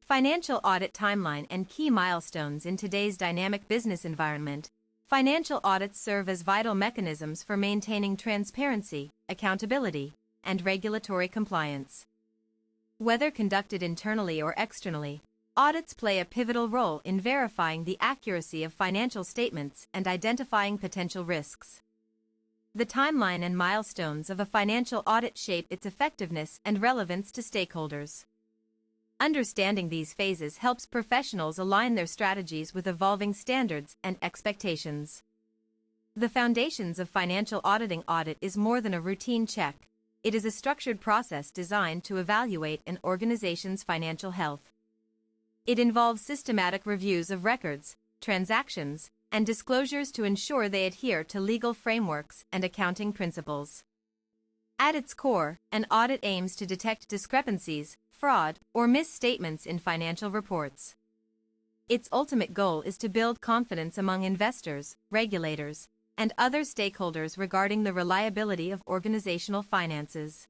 Financial audit timeline and key milestones in today's dynamic business environment. Financial audits serve as vital mechanisms for maintaining transparency, accountability, and regulatory compliance. Whether conducted internally or externally, audits play a pivotal role in verifying the accuracy of financial statements and identifying potential risks. The timeline and milestones of a financial audit shape its effectiveness and relevance to stakeholders. Understanding these phases helps professionals align their strategies with evolving standards and expectations. The foundations of financial auditing. Audit is more than a routine check. It is a structured process designed to evaluate an organization's financial health. It involves systematic reviews of records, transactions, and disclosures to ensure they adhere to legal frameworks and accounting principles. At its core, an audit aims to detect discrepancies, fraud, or misstatements in financial reports. Its ultimate goal is to build confidence among investors, regulators, and other stakeholders regarding the reliability of organizational finances.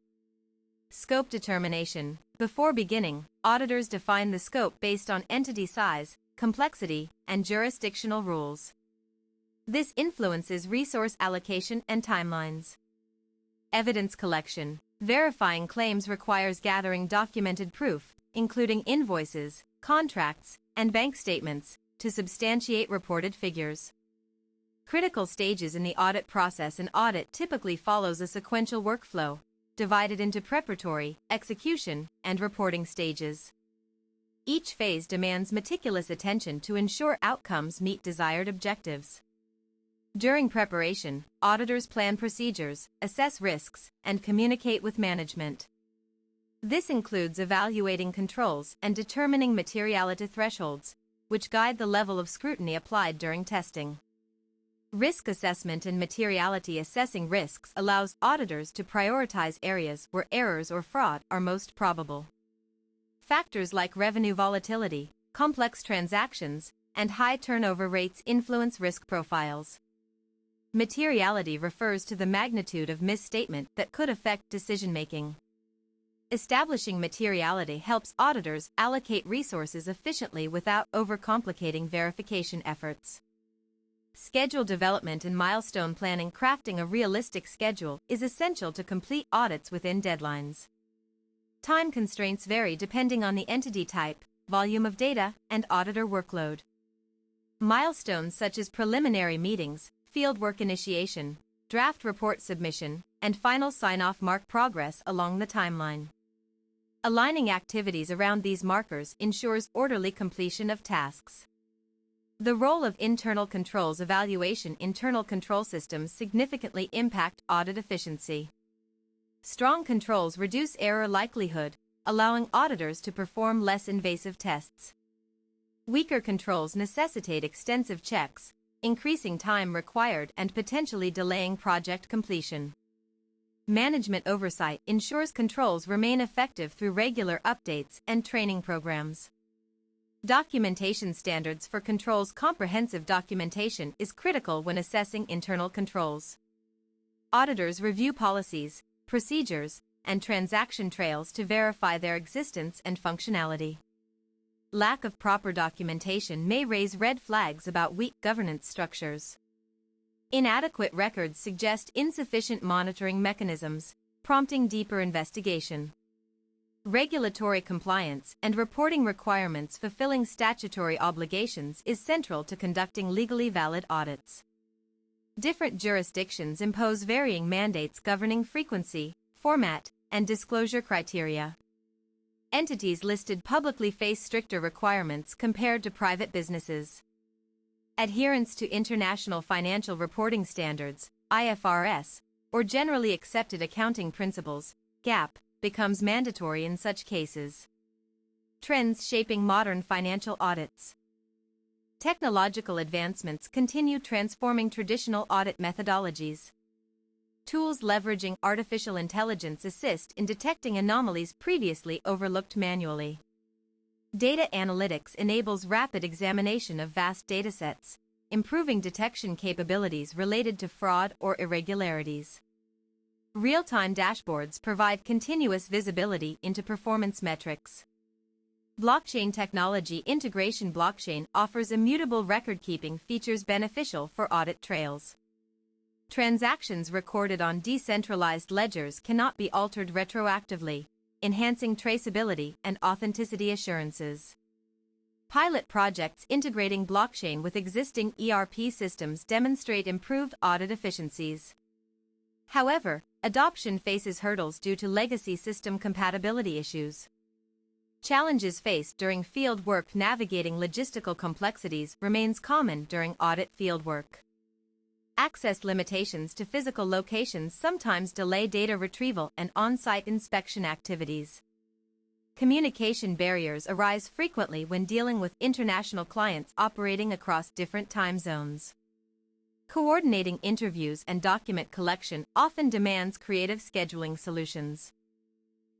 Scope determination. Before beginning, auditors define the scope based on entity size, complexity, and jurisdictional rules. This influences resource allocation and timelines. Evidence collection. Verifying claims requires gathering documented proof, including invoices, contracts, and bank statements, to substantiate reported figures. Critical stages in the audit process. An audit typically follows a sequential workflow, divided into preparatory, execution, and reporting stages. Each phase demands meticulous attention to ensure outcomes meet desired objectives. During preparation, auditors plan procedures, assess risks, and communicate with management. This includes evaluating controls and determining materiality thresholds, which guide the level of scrutiny applied during testing. Risk assessment and materiality. Assessing risks allows auditors to prioritize areas where errors or fraud are most probable. Factors like revenue volatility, complex transactions, and high turnover rates influence risk profiles. Materiality refers to the magnitude of misstatement that could affect decision-making. Establishing materiality helps auditors allocate resources efficiently without overcomplicating verification efforts. Schedule development and milestone planning. Crafting a realistic schedule is essential to complete audits within deadlines. Time constraints vary depending on the entity type, volume of data, and auditor workload. Milestones such as preliminary meetings, fieldwork initiation, draft report submission, and final sign-off mark progress along the timeline. Aligning activities around these markers ensures orderly completion of tasks. The role of internal controls. Evaluation. Internal control systems significantly impact audit efficiency. Strong controls reduce error likelihood, allowing auditors to perform less invasive tests. Weaker controls necessitate extensive checks, increasing time required and potentially delaying project completion. Management oversight ensures controls remain effective through regular updates and training programs. Documentation standards for controls. Comprehensive documentation is critical when assessing internal controls. Auditors review policies, procedures, and transaction trails to verify their existence and functionality. Lack of proper documentation may raise red flags about weak governance structures. Inadequate records suggest insufficient monitoring mechanisms, prompting deeper investigation. Regulatory compliance and reporting requirements. Fulfilling statutory obligations is central to conducting legally valid audits. Different jurisdictions impose varying mandates governing frequency, format, and disclosure criteria. Entities listed publicly face stricter requirements compared to private businesses. Adherence to International Financial Reporting Standards, IFRS, or Generally Accepted Accounting Principles, GAAP, becomes mandatory in such cases. Trends shaping modern financial audits. Technological advancements continue transforming traditional audit methodologies. Tools leveraging artificial intelligence assist in detecting anomalies previously overlooked manually. Data analytics enables rapid examination of vast datasets, improving detection capabilities related to fraud or irregularities. Real-time dashboards provide continuous visibility into performance metrics. Blockchain technology integration. Blockchain offers immutable record-keeping features beneficial for audit trails. Transactions recorded on decentralized ledgers cannot be altered retroactively, enhancing traceability and authenticity assurances. Pilot projects integrating blockchain with existing ERP systems demonstrate improved audit efficiencies. However, adoption faces hurdles due to legacy system compatibility issues. Challenges faced during field work. Navigating logistical complexities remains common during audit fieldwork. Access limitations to physical locations sometimes delay data retrieval and on-site inspection activities. Communication barriers arise frequently when dealing with international clients operating across different time zones. Coordinating interviews and document collection often demands creative scheduling solutions.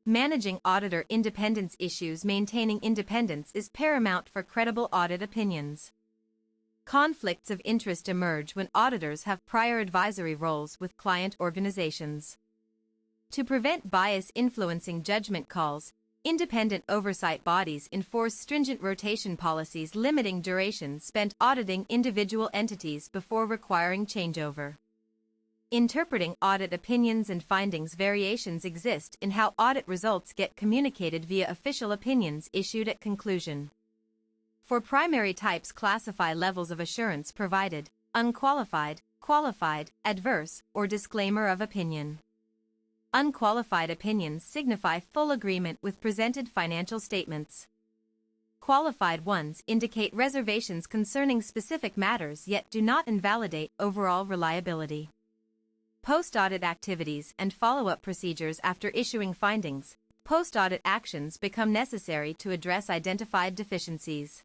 Managing auditor independence issues. Maintaining independence is paramount for credible audit opinions. Conflicts of interest emerge when auditors have prior advisory roles with client organizations. To prevent bias influencing judgment calls, independent oversight bodies enforce stringent rotation policies limiting duration spent auditing individual entities before requiring changeover. Interpreting audit opinions and findings. Variations exist in how audit results get communicated via official opinions issued at conclusion. For primary types, classify levels of assurance provided: unqualified, qualified, adverse, or disclaimer of opinion. Unqualified opinions signify full agreement with presented financial statements. Qualified ones indicate reservations concerning specific matters yet do not invalidate overall reliability. Post-audit activities and follow-up procedures. After issuing findings, post-audit actions become necessary to address identified deficiencies.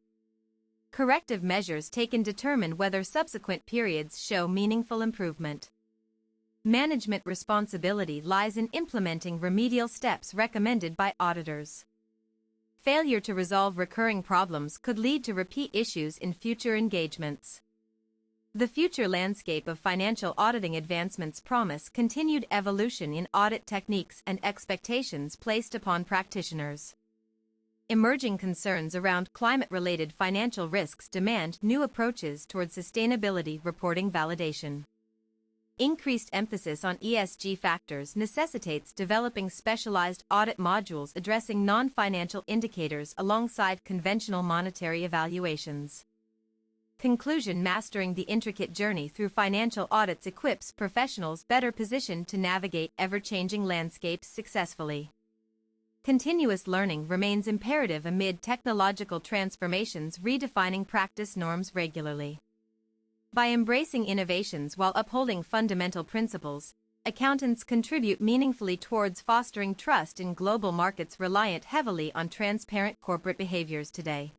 Corrective measures taken determine whether subsequent periods show meaningful improvement. Management responsibility lies in implementing remedial steps recommended by auditors. Failure to resolve recurring problems could lead to repeat issues in future engagements. The future landscape of financial auditing advancements promise continued evolution in audit techniques and expectations placed upon practitioners. Emerging concerns around climate-related financial risks demand new approaches toward sustainability reporting validation. Increased emphasis on ESG factors necessitates developing specialized audit modules addressing non-financial indicators alongside conventional monetary evaluations. Conclusion: mastering the intricate journey through financial audits equips professionals better positioned to navigate ever-changing landscapes successfully. Continuous learning remains imperative amid technological transformations, redefining practice norms regularly. By embracing innovations while upholding fundamental principles, accountants contribute meaningfully towards fostering trust in global markets reliant heavily on transparent corporate behaviors today.